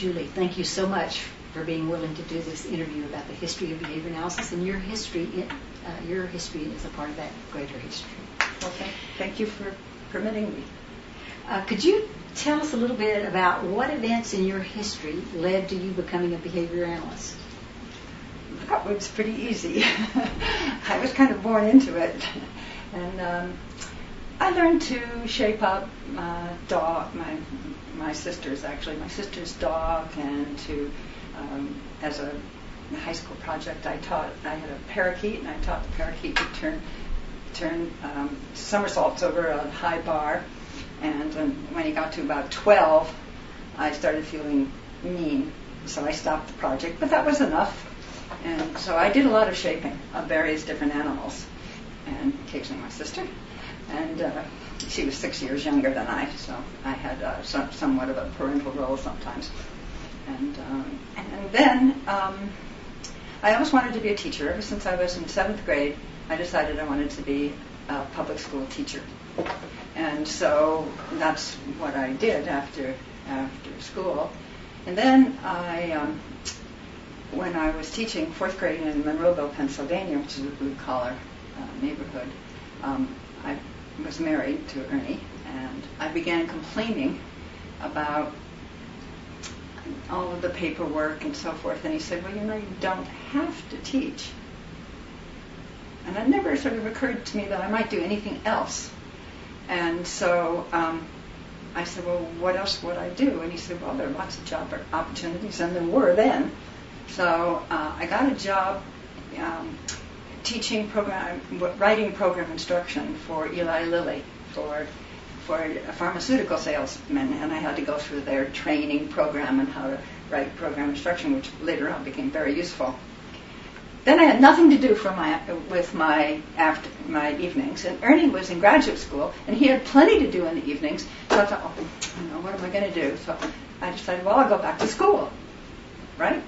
Julie, thank you so much for being willing to do this interview about the history of behavior analysis, and your history is a part of that greater history. Well, thank you for permitting me. Could you tell us a little bit about what events in your history led to you becoming a behavior analyst? That was pretty easy. I was kind of born into it. And I learned to shape up my sister's dog, and to, as a high school project, I had a parakeet, and I taught the parakeet to turn somersaults over a high bar. And when he got to about 12, I started feeling mean, so I stopped the project, but that was enough. And so I did a lot of shaping of various different animals, and occasionally my sister. And she was 6 years younger than I, so I had somewhat of a parental role sometimes. And then I always wanted to be a teacher. Ever since I was in 7th grade, I decided I wanted to be a public school teacher. And so that's what I did after school. And then when I was teaching 4th grade in Monroeville, Pennsylvania, which is a blue-collar neighborhood, I was married to Ernie, and I began complaining about all of the paperwork and so forth. And he said, well, you don't have to teach. And it never sort of occurred to me that I might do anything else. And so I said, well, what else would I do? And he said, well, there are lots of job opportunities, and there were then. So I got a job writing program instruction for Eli Lilly, for a pharmaceutical salesman, and I had to go through their training program and how to write program instruction, which later on became very useful. Then I had nothing to do with my evenings, and Ernie was in graduate school, and he had plenty to do in the evenings. So I thought, what am I going to do? So I decided, well, I'll go back to school, right?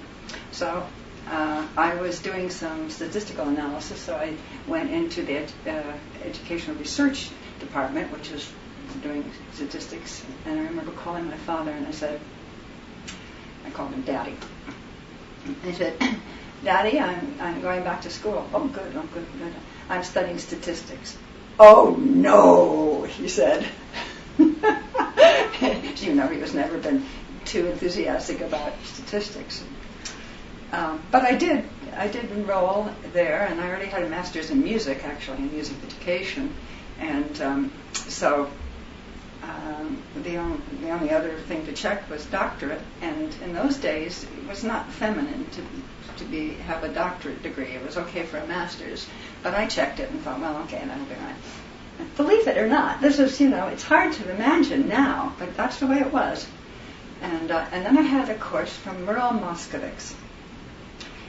So I was doing some statistical analysis, so I went into the educational research department, which was doing statistics. And I remember calling my father, and I called him Daddy. And I said, Daddy, I'm going back to school. Oh, good. I'm studying statistics. Oh, no, he said. He was never been too enthusiastic about statistics. But I did enroll there, and I already had a master's in music, actually, in music education. And so the only other thing to check was doctorate. And in those days, it was not feminine to have a doctorate degree. It was okay for a master's. But I checked it and thought, well, okay, that'll be right. And believe it or not, this is, it's hard to imagine now, but that's the way it was. And then I had a course from Merle Moskowitz.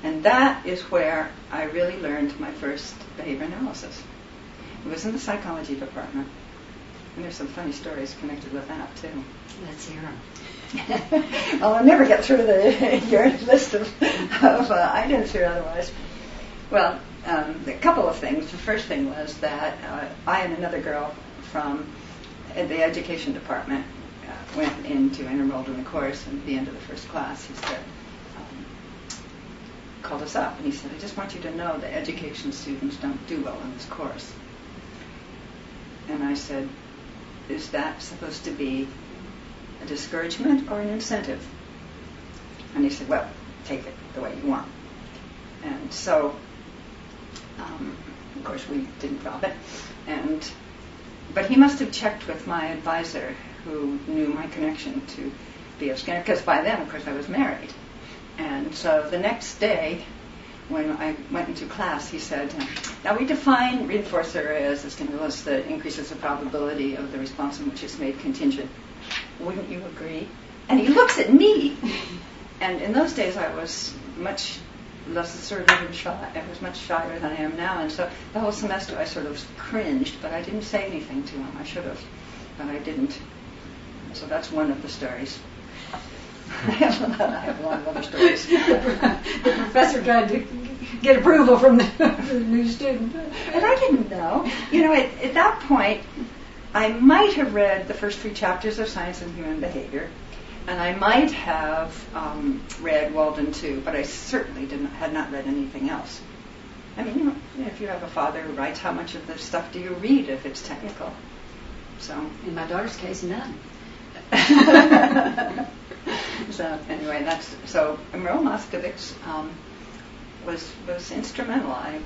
And that is where I really learned my first behavior analysis. It was in the psychology department. And there's some funny stories connected with that, too. Let's hear them. Well, I'll never get through your list of items here otherwise. Well, a couple of things. The first thing was that I and another girl from the education department went in and enrolled in the course, and at the end of the first class, he said, called us up, and he said, I just want you to know that education students don't do well in this course. And I said, is that supposed to be a discouragement or an incentive? And he said, well, take it the way you want. And so, of course, we didn't drop it. But he must have checked with my advisor, who knew my connection to B.F. Skinner, because by then, of course, I was married. And so the next day, when I went into class, he said, now we define reinforcer as a stimulus that increases the probability of the response in which it's made contingent. Wouldn't you agree? And he looks at me. And in those days, I was much less assertive and shy. I was much shyer than I am now. And so the whole semester, I sort of cringed, but I didn't say anything to him. I should have, but I didn't. So that's one of the stories. I have a lot of other stories. The professor tried to get approval from the new student. And I didn't know. At that point, I might have read the first 3 chapters of Science and Human Behavior, And I might have read Walden too, but I certainly had not read anything else. I mean, if you have a father who writes, how much of this stuff do you read if it's technical? So, in my daughter's case, none. So anyway, so Merle Moskovic's was instrumental. I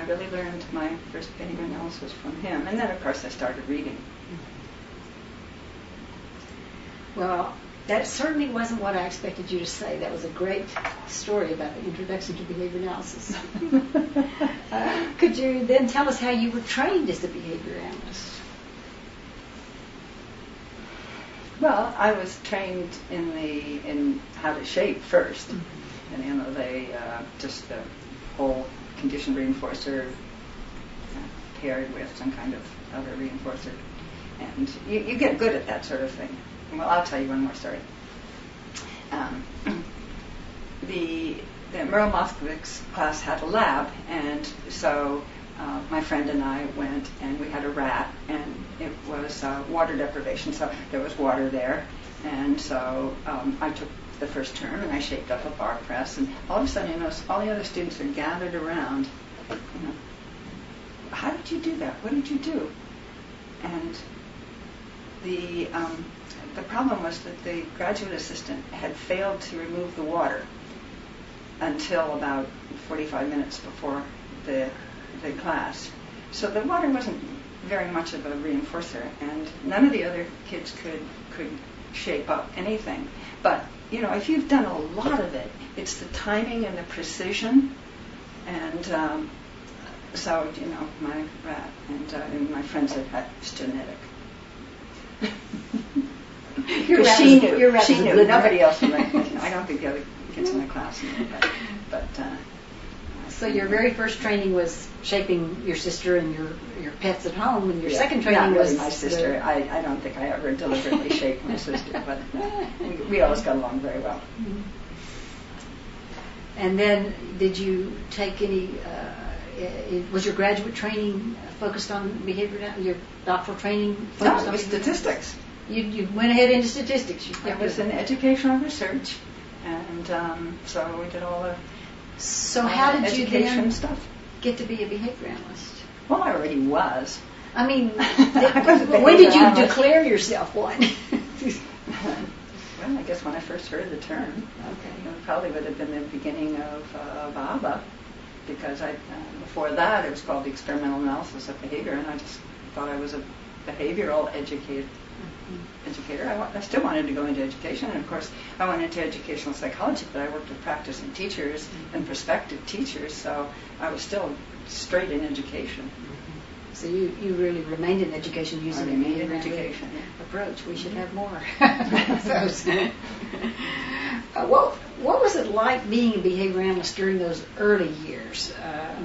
really learned my first behavior analysis from him, and then of course I started reading. Well, that certainly wasn't what I expected you to say. That was a great story about the introduction to behavior analysis. Could you then tell us how you were trained as a behavior analyst? Well, I was trained in how to shape first, and they just the whole conditioned reinforcer paired with some kind of other reinforcer, and you get good at that sort of thing. Well, I'll tell you one more story. The Merle Moskovic's class had a lab, and so my friend and I went, and we had a rat, and it was water deprivation, so there was water there, and so I took the first term, and I shaped up a bar press, and all of a sudden, all the other students are gathered around. How did you do that? What did you do? And the problem was that the graduate assistant had failed to remove the water until about 45 minutes before the class. So the water wasn't very much of a reinforcer, and none of the other kids could shape up anything. But, if you've done a lot of it, it's the timing and the precision, and so, my rat and my friend said it's genetic. She knew. Nobody else in I don't think the other kids in the class knew, but so your very first training was shaping your sister and your pets at home, and your second training not was really my sister. I don't think I ever deliberately shaped my sister, but we always got along very well. Mm-hmm. And then, did you take any? Was your graduate training focused on behavior? Your doctoral training focused No, it was statistics. You went ahead into statistics. It was in educational research, and so we did all the how did you then stuff. Get to be a behavior analyst? Well, I already was. I mean, when did you declare yourself one? Well, I guess when I first heard the term. Okay. It probably would have been the beginning of ABBA, because before that it was called the experimental analysis of behavior, and I just thought I was a behavioral educator. I still wanted to go into education, and of course I went into educational psychology, but I worked with practicing teachers and prospective teachers, so I was still straight in education. So you really remained in education using the behavior education approach. We should have more. What was it like being a behavior analyst during those early years?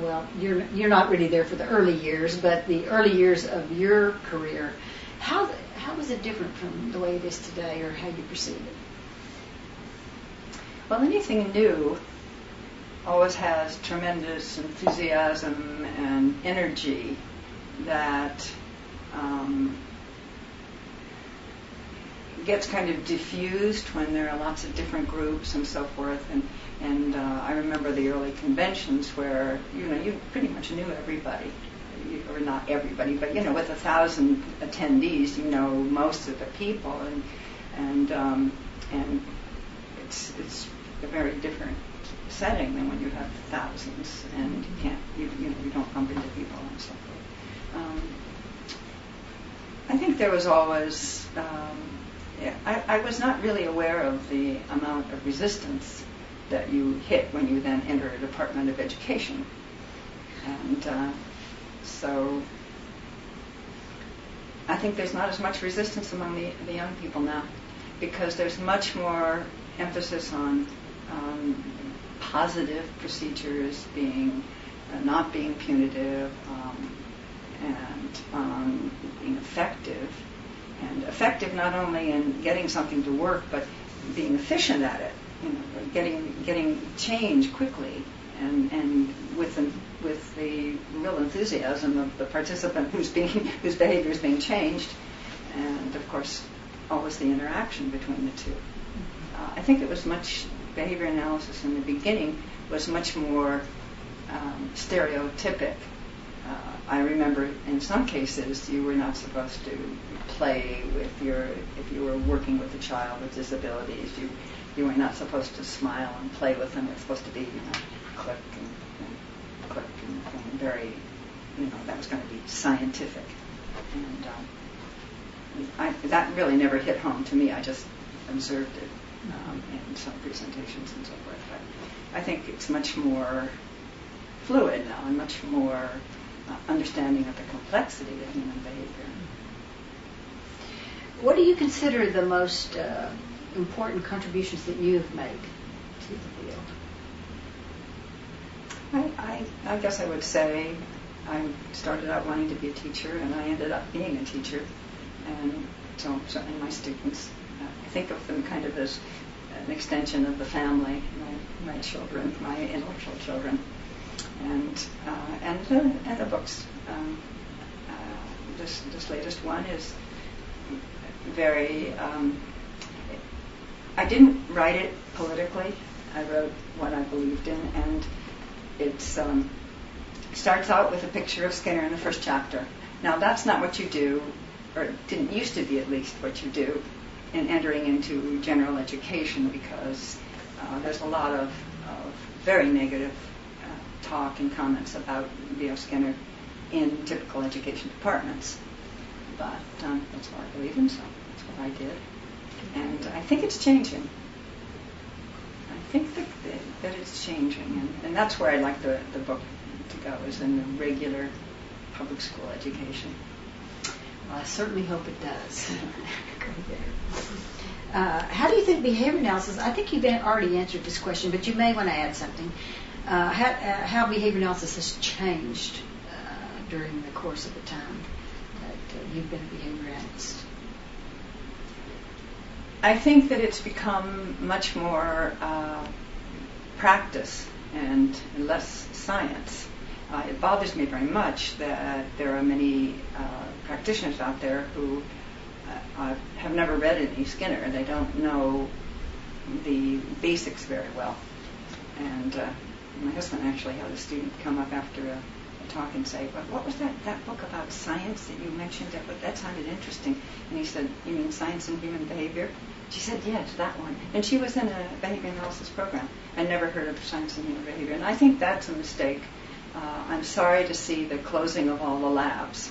Well, you're not really there for the early years, but the early years of your career. How was it different from the way it is today, or how you perceive it? Well, anything new always has tremendous enthusiasm and energy that gets kind of diffused when there are lots of different groups and so forth. And I remember the early conventions where you pretty much knew everybody. Or not everybody, but with 1,000 attendees, most of the people, and it's a very different setting than when you have thousands, and you don't bump into people and so forth. I think there was always I was not really aware of the amount of resistance that you hit when you then enter a Department of Education, and so I think there's not as much resistance among the young people now, because there's much more emphasis on positive procedures not being punitive, and on being effective, and effective not only in getting something to work, but being efficient at it, getting change quickly, and with the real enthusiasm of the participant whose behavior is being changed, and of course always the interaction between the two. I think it was behavior analysis in the beginning was much more stereotypic. I remember in some cases you were not supposed to play with if you were working with a child with disabilities, you were not supposed to smile and play with them. It was supposed to be, click and very, that was going to be scientific. And that really never hit home to me. I just observed it in some presentations and so forth. But I think it's much more fluid now and much more understanding of the complexity of human behavior. What do you consider the most important contributions that you have made to the field? I guess I would say I started out wanting to be a teacher, and I ended up being a teacher. And so certainly my students, I think of them kind of as an extension of the family, my children, my intellectual children, and the books. This latest one is very. I didn't write it politically. I wrote what I believed in, and it starts out with a picture of Skinner in the first chapter. Now that's not what you do, or it didn't used to be at least what you do in entering into general education, because there's a lot of very negative talk and comments about B.F. Skinner in typical education departments. But that's what I believe in, so that's what I did. And I think it's changing. I think that it's changing, and that's where I'd like the book to go, is in the regular public school education. Well, I certainly hope it does. How do you think behavior analysis, I think you've already answered this question, but you may want to add something, how behavior analysis has changed during the course of the time that you've been a behavior analyst? I think that it's become much more practice and less science. It bothers me very much that there are many practitioners out there who have never read any Skinner, and they don't know the basics very well. And my husband actually had a student come up after a talk and say, "Well, what was that book about science that you mentioned? That sounded interesting." And he said, "You mean Science and Human Behavior?" She said, "Yes, that one." And she was in a behavior analysis program and never heard of Science and Human Behavior. And I think that's a mistake. I'm sorry to see the closing of all the labs,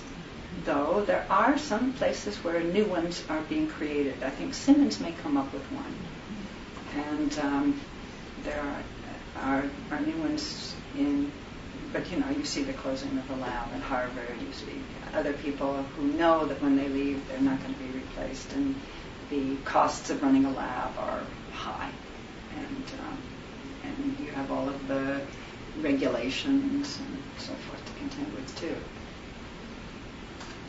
though there are some places where new ones are being created. I think Simmons may come up with one. And there are new ones but you see the closing of the lab at Harvard. You see other people who know that when they leave, they're not going to be replaced, and the costs of running a lab are high, and you have all of the regulations and so forth to contend with too.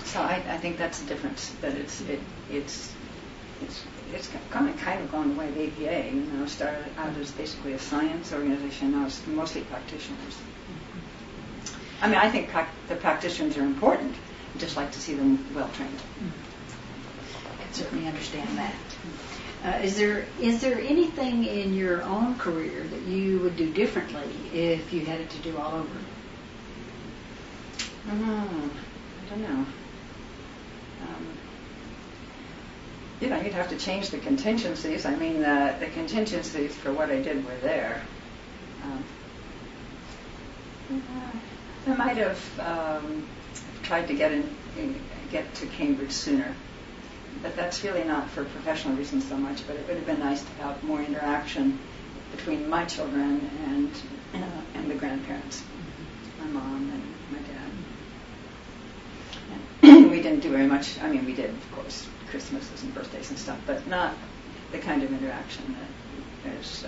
So I think that's the difference. That it's kind of gone the way of APA. Started out as basically a science organization. Now it's mostly practitioners. I mean, I think the practitioners are important. I'd just like to see them well trained. I can certainly understand that. Is there anything in your own career that you would do differently if you had it to do all over? I don't know. You'd have to change the contingencies. I mean, the contingencies for what I did were there. I might have tried to get to Cambridge sooner, but that's really not for professional reasons so much. But it would have been nice to have more interaction between my children and the grandparents, my mom and my dad. We didn't do very much. I mean, we did, of course, Christmases and birthdays and stuff, but not the kind of interaction that is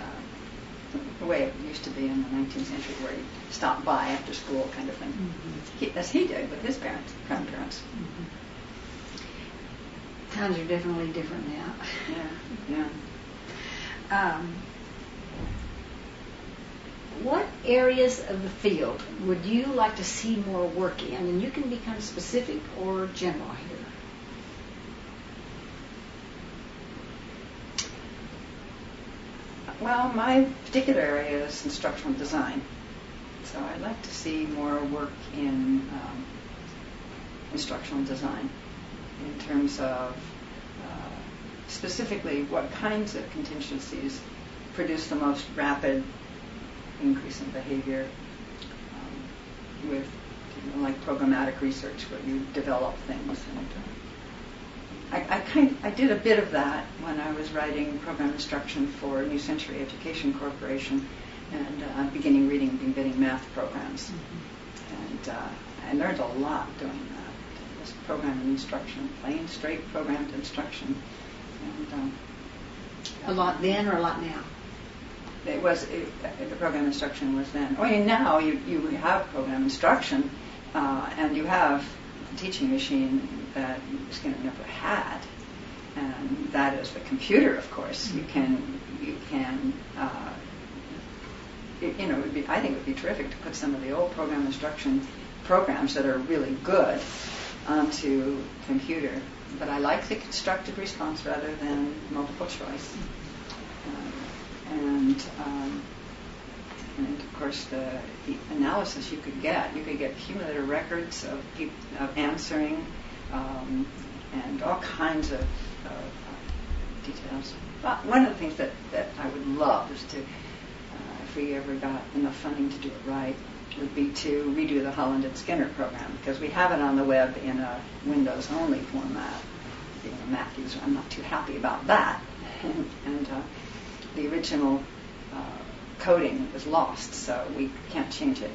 the way it used to be in the 19th century, where you stop by after school kind of thing, as he did with his grandparents. Times are definitely different now. Yeah. What areas of the field would you like to see more work in? I mean, you can be kind of specific or general here. Well, my particular area is instructional design. So I'd like to see more work in instructional design in terms of specifically what kinds of contingencies produce the most rapid increase in behavior with like programmatic research where you develop things. And I did a bit of that when I was writing program instruction for New Century Education Corporation and beginning reading and beginning math programs. Mm-hmm. And I learned a lot doing that. It was programming instruction, plain, straight programmed instruction. And a lot then or a lot now? The program instruction was then. I mean, now you have program instruction, and you have a teaching machine that Skinner never had, and that is the computer. Of course, you can. I think it would be terrific to put some of the old program instruction programs that are really good onto computer. But I like the constructed response rather than multiple choice. And of course the analysis you could get cumulative records of answering and all kinds of details. One of the things that I would love is to, if we ever got enough funding to do it right, would be to redo the Holland and Skinner program, because we have it on the web in a Windows-only format. Being a Mac user, I'm not too happy about that. And the original coding was lost, so we can't change it.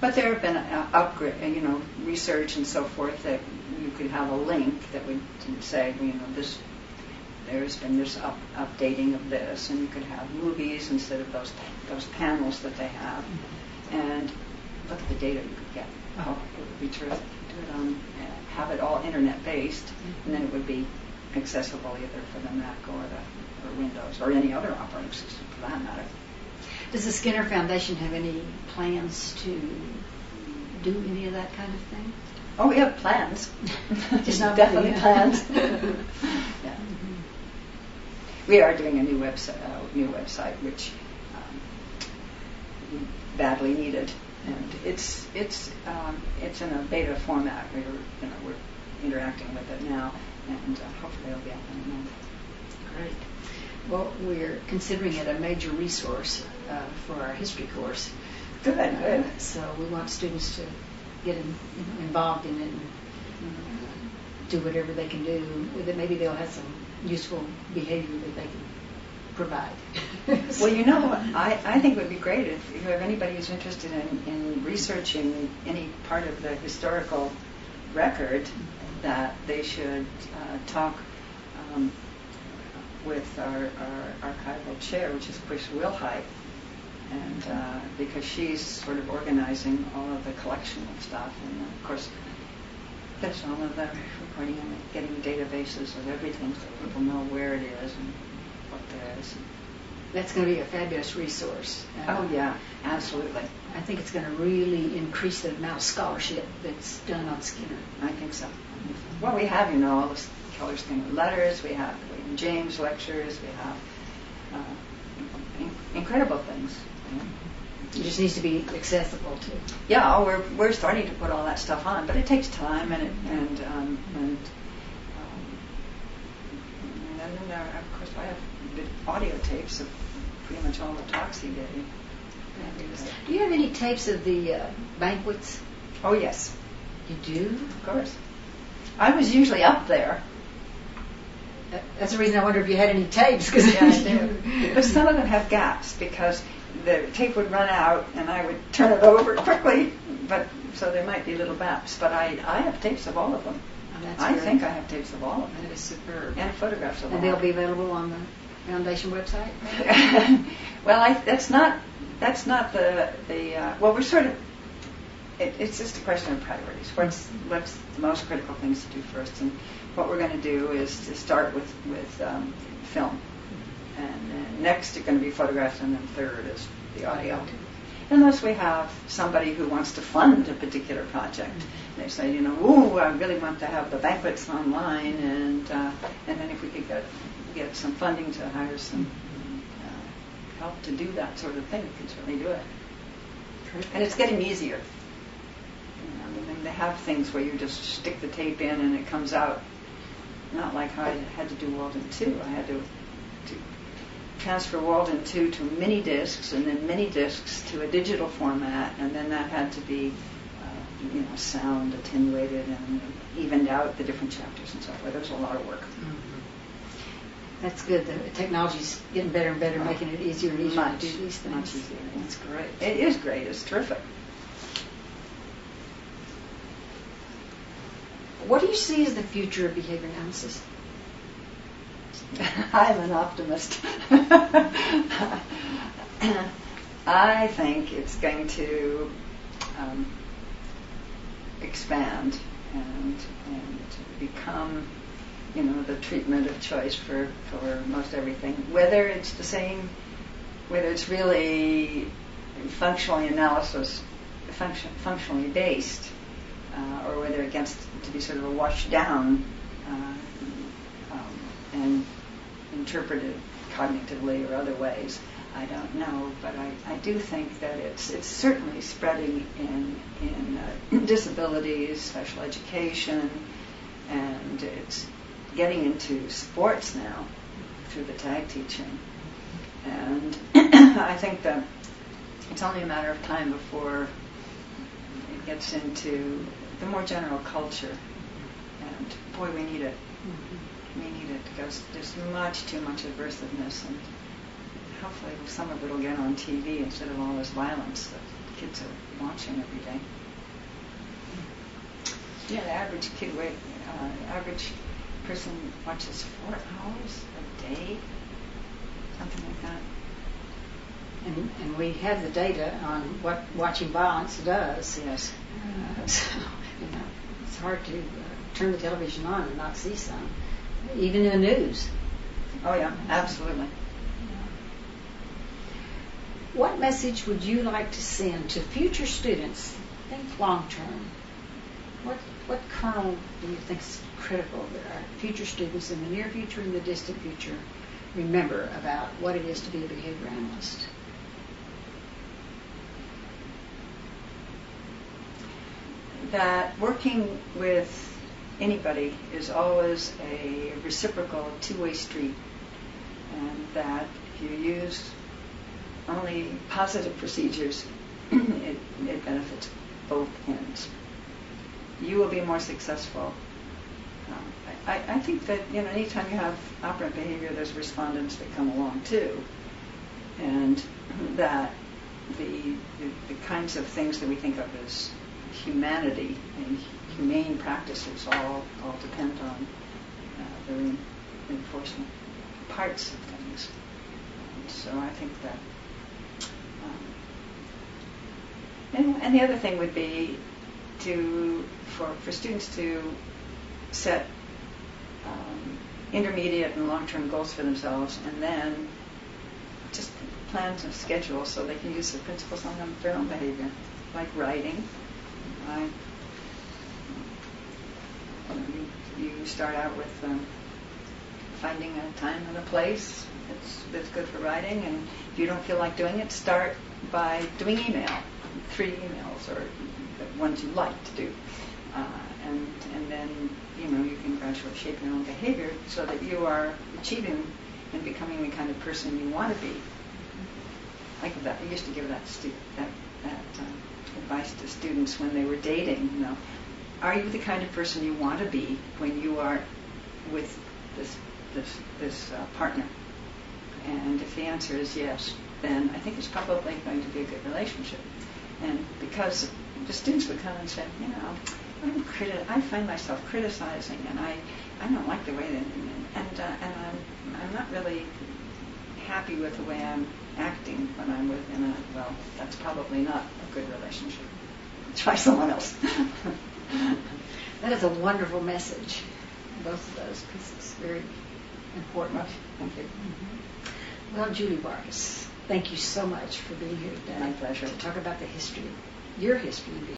But there have been upgrade, research and so forth that you could have a link that would say, this. There's been this updating of this, and you could have movies instead of those panels that they have, and look at the data you could get. Oh, it would be terrific. Do it on, have it all internet-based, and then it would be accessible either for the Mac or Windows or any other operating system for that matter. Does the Skinner Foundation have any plans to do any of that kind of thing? Oh, we have plans. Just not definitely really, plans. Yeah. Mm-hmm. We are doing a new website, which we badly needed, and it's in a beta format. We're interacting with it now, and hopefully it'll be up in a month. Great. Well, we're considering it a major resource for our history course. Good. So we want students to get involved in it and do whatever they can do with it. Maybe they'll have some useful behavior that they can provide. Well, I think it would be great if you have anybody who's interested in researching any part of the historical record, that they should talk with our archival chair, which is Chris Wilhite, and because she's sort of organizing all of the collection of stuff, and of course there's all of the recording and getting databases of everything so people know where it is and what there is. That's going to be a fabulous resource. Oh yeah, absolutely. I think it's going to really increase the amount of scholarship that's done on Skinner. I think so. Well, we have, all the Keller Skinner letters, we have William James lectures, we have incredible things. It just needs to be accessible too. Yeah, we're starting to put all that stuff on, but it takes time, and then of course I have the audio tapes of pretty much all the talks he gave. Do you have any tapes of the banquets? Oh yes. You do? Of course. I was usually up there. That's the reason I wonder if you had any tapes. Cause yeah, I do. But some of them have gaps because the tape would run out and I would turn it over quickly. But so there might be little gaps. But I have tapes of all of them. Oh, I think I have tapes of all of them. That is superb. And photographs of all. And they'll be available on the Foundation website? Well, that's not the well, we're sort of. It's just a question of priorities. What's the most critical things to do first? And what we're going to do is to start with film, and then next it's going to be photographs, and then third is the audio. Unless we have somebody who wants to fund a particular project, they say, I really want to have the banquets online, and then if we could get some funding to hire some help to do that sort of thing, you can certainly do it. Terrific. And it's getting easier. They have things where you just stick the tape in and it comes out. Not like how I had to do Walden 2. I had to transfer Walden 2 to mini discs, and then mini discs to a digital format, and then that had to be sound attenuated and evened out the different chapters and so forth. It was a lot of work. Mm-hmm. That's good. The technology's getting better and better, making it easier and easier to do these things. Much easier. That's great. It is great. It's terrific. What do you see as the future of behavior analysis? I'm an optimist. I think it's going to expand and become, the treatment of choice for most everything. Whether it's the same, whether it's really functionally based, or whether it gets to be sort of a washed down and interpreted cognitively or other ways, I don't know. But I do think that it's certainly spreading in disabilities, special education, and it's getting into sports now through the tag teaching. And I think that it's only a matter of time before it gets into the more general culture. And boy, we need it. Mm-hmm. We need it because there's much too much aversiveness, and hopefully some of it will get on TV instead of all this violence that kids are watching every day. Yeah, the average average person watches 4 hours a day, something like that. And we have the data on what watching violence does. Yes. So it's hard to turn the television on and not see some, even in the news. Oh yeah, absolutely. What message would you like to send to future students? Think long term. What kernel do you think is critical that our future students in the near future and the distant future remember about what it is to be a behavior analyst? That working with anybody is always a reciprocal two-way street, and that if you use only positive procedures, it benefits both ends. You will be more successful. I think that anytime you have operant behavior, there's respondents that come along too, and that the kinds of things that we think of as humanity and humane practices all depend on the reinforcement parts of things. And so I think that, and the other thing would be for students to set intermediate and long-term goals for themselves, and then just plans and schedules so they can use the principles on their own behavior, like writing. You start out with finding a time and a place that's good for writing, and if you don't feel like doing it, start by doing email, 3 emails, or the ones you like to do, and then you can gradually shape your own behavior so that you are achieving and becoming the kind of person you want to be. I used to give that advice to students when they were dating. Are you the kind of person you want to be when you are with this partner? And if the answer is yes, then I think it's probably going to be a good relationship. And because the students would come and say, I find myself criticizing, and I don't like the way that, and I'm not really happy with the way I'm acting when I'm with that's probably not a good relationship. Try someone else. That is a wonderful message. Both of those pieces, very important. Thank you. Mm-hmm. Well, Julie Vargas, thank you so much for being here today. My pleasure. To talk about your history